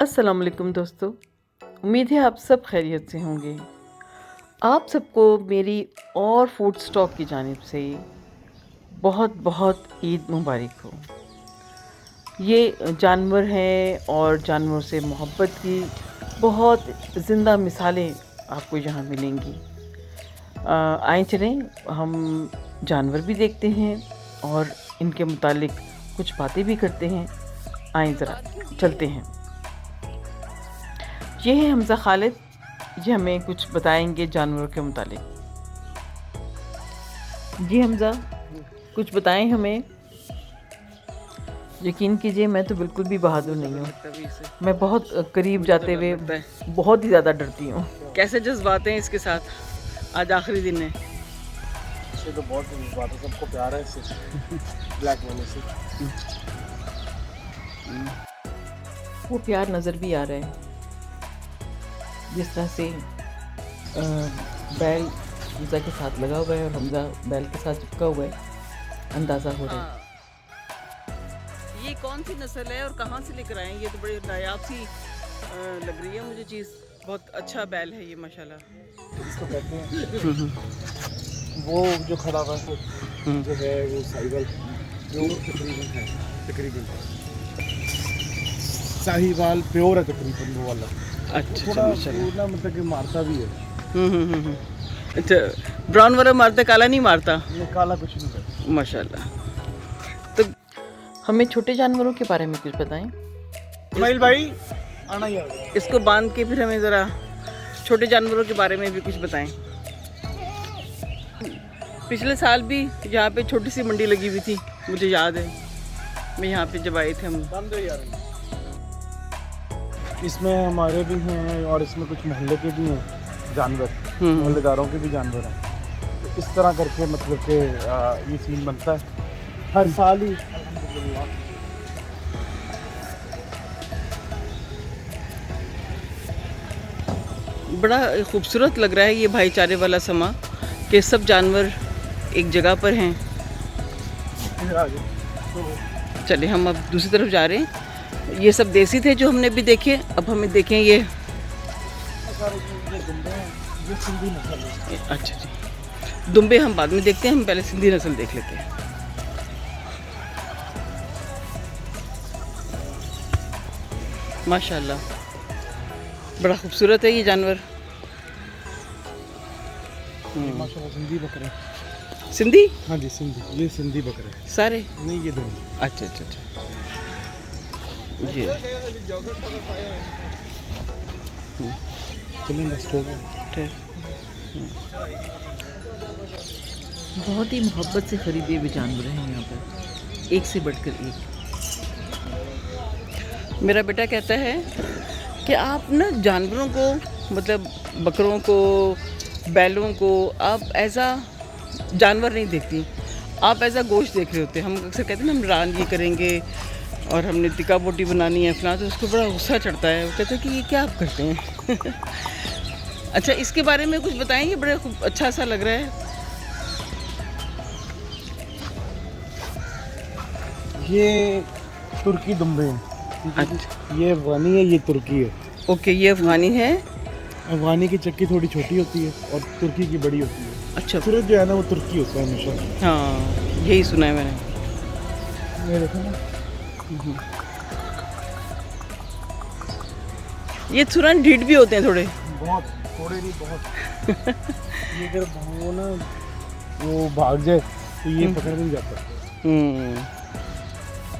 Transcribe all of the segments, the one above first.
अस्सलाम वालेकुम दोस्तों। उम्मीद है आप सब खैरियत से होंगे। आप सबको मेरी और फूड स्टॉक की जानिब से बहुत बहुत ईद मुबारक हो। ये जानवर हैं और जानवरों से मोहब्बत की बहुत ज़िंदा मिसालें आपको यहाँ मिलेंगी। आइए चलें हम जानवर भी देखते हैं और इनके मुतालिक कुछ बातें भी करते हैं। आइए ज़रा चलते हैं। ये है हमज़ा खालिद, ये हमें कुछ बताएंगे जानवरों के मुतालिक। जी हमज़ा, कुछ बताएं हमें। यकीन कीजिए मैं तो बिल्कुल भी बहादुर नहीं हूँ। मैं बहुत करीब जाते हुए बहुत ही ज़्यादा डरती हूँ। कैसे जज्बाते हैं इसके साथ? आज आखिरी दिन है। इससे तो बहुत जज्बात है, सबको प्यार है इससे ब्लैक वाले से। वो प्यार नज़र भी आ रहा है, जिस तरह से बैल हमज़ा के साथ लगा हुआ है और हमज़ा बैल के साथ चिपका हुआ है, अंदाज़ा हो रहा है। ये कौन सी नस्ल है और कहाँ से लेकर आए हैं? ये तो बड़ी नायाब सी लग रही है मुझे चीज़। बहुत अच्छा बैल है ये माशाल्लाह। इसको कहते हैं वो जो खड़ा हुआ है जो है वो साहिवाल प्योर तकरीबन है, तकरीबन साहिवाल प्योर है तकरीबन वो वाला। अच्छा थोड़ा माशाल्लाह। ना मतलब कि मारता भी है। अच्छा, ब्राउन वाला मारता, काला नहीं मारता? ये काला कुछ नहीं करता माशाल्लाह। हमें छोटे जानवरों के बारे में कुछ बताएं। इस्माइल भाई आना ही आ गया। इसको बांध के फिर हमें ज़रा छोटे जानवरों के बारे में भी कुछ बताएं। पिछले साल भी यहाँ पे छोटी सी मंडी लगी हुई थी, मुझे याद है। मैं यहाँ पे जब आए थे हम। बंद हो यार। इसमें हमारे भी हैं और इसमें कुछ मोहल्ले के भी हैं जानवर, मोहल्लेदारों के भी जानवर हैं। तो इस तरह करके मतलब कि ये सीन बनता है हर साल ही। बड़ा खूबसूरत लग रहा है ये भाईचारे वाला समा कि सब जानवर एक जगह पर हैं। चलिए हम अब दूसरी तरफ जा रहे हैं। ये सब देसी थे जो हमने भी देखे, अब हमें देखें ये। अच्छा जी, दुम्बे हम बाद में देखते हैं, हम पहले सिंधी नस्ल देख लेते हैं। माशाल्लाह, बड़ा खूबसूरत है ये जानवर। माशाल्लाह सिंधी बकरे। सिंधी? हाँ जी सिंधी, ये सिंधी बकरे सारे? नहीं, ये दोनों। अच्छा अच्छा अच्छा, ये चलिए नेक्स्ट हो गया। ठीक। बहुत ही मोहब्बत से ख़रीदे हुए जानवर हैं यहाँ पर, एक से बढ़कर एक। मेरा बेटा कहता है कि आप ना जानवरों को, मतलब बकरों को, बैलों को आप ऐसा जानवर नहीं देखती, आप ऐसा गोश्त देख रहे होते। हम अक्सर कहते हैं ना हम रान ये करेंगे और हमने टिक्का बोटी बनानी है फलां, तो उसको बड़ा गुस्सा चढ़ता है। वो कहते हैं कि ये क्या आप करते हैं। अच्छा, इसके बारे में कुछ बताएंगे? बड़ा खूब अच्छा सा लग रहा है। ये तुर्की दुम्बे हैं। अच्छा, ये अफगानी है, ये तुर्की है। ओके, ये अफगानी है। अफगानी की चक्की थोड़ी छोटी होती है और तुर्की की बड़ी होती है। अच्छा, फिर जो है ना वो तुर्की होता है हमेशा। हाँ यही सुना है मैंने। ये देखो ना, ये तुरंत ढीठ भी होते हैं थोड़े। बहुत थोड़े नहीं बहुत। ये अगर वो ना वो भाग जाए तो ये पकड़ नहीं जाता।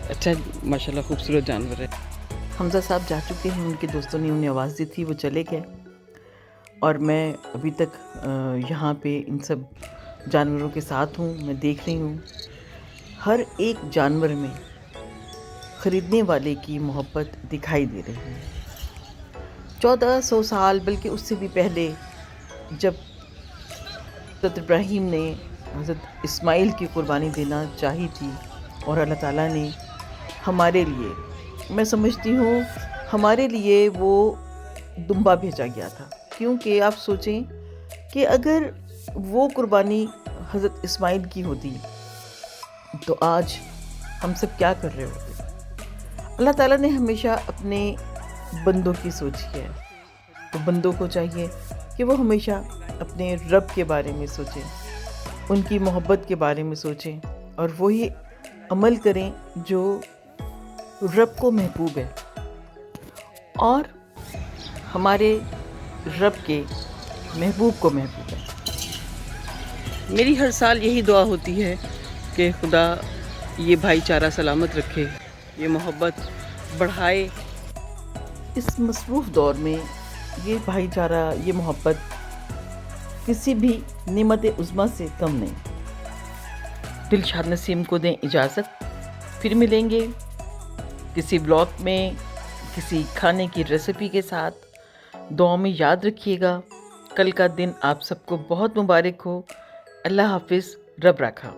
अच्छा, माशाल्लाह खूबसूरत जानवर है। हमज़ा साहब जा चुके हैं, उनके दोस्तों ने उन्हें आवाज़ दी थी, वो चले गए और मैं अभी तक यहाँ पे इन सब जानवरों के साथ हूँ। मैं देख रही हूँ हर एक जानवर में ख़रीदने वाले की मोहब्बत दिखाई दे रही है। 1400 साल बल्कि उससे भी पहले, जब हज़रत इब्राहीम ने हज़रत इस्माइल की कुर्बानी देना चाही थी और अल्लाह ताला ने हमारे लिए, मैं समझती हूँ हमारे लिए वो दुम्बा भेजा गया था। क्योंकि आप सोचें कि अगर वो कुर्बानी हज़रत इस्माइल की होती तो आज हम सब क्या कर रहे होते। अल्लाह ताला ने हमेशा अपने बंदों की सोची है। तो बंदों को चाहिए कि वो हमेशा अपने रब के बारे में सोचें, उनकी मोहब्बत के बारे में सोचें और वही अमल करें जो रब को महबूब है और हमारे रब के महबूब को महबूब है। मेरी हर साल यही दुआ होती है कि खुदा ये भाईचारा सलामत रखे, ये मोहब्बत बढ़ाए। इस मसरूफ़ दौर में ये भाईचारा, ये मोहब्बत किसी भी नेमत उज़्मा से कम नहीं। दिलशाद नसीम को दें इजाज़त, फिर मिलेंगे किसी ब्लॉग में किसी खाने की रेसिपी के साथ। दुआ में याद रखिएगा, कल का दिन आप सबको बहुत मुबारक हो। अल्लाह हाफिज़, रब रखा।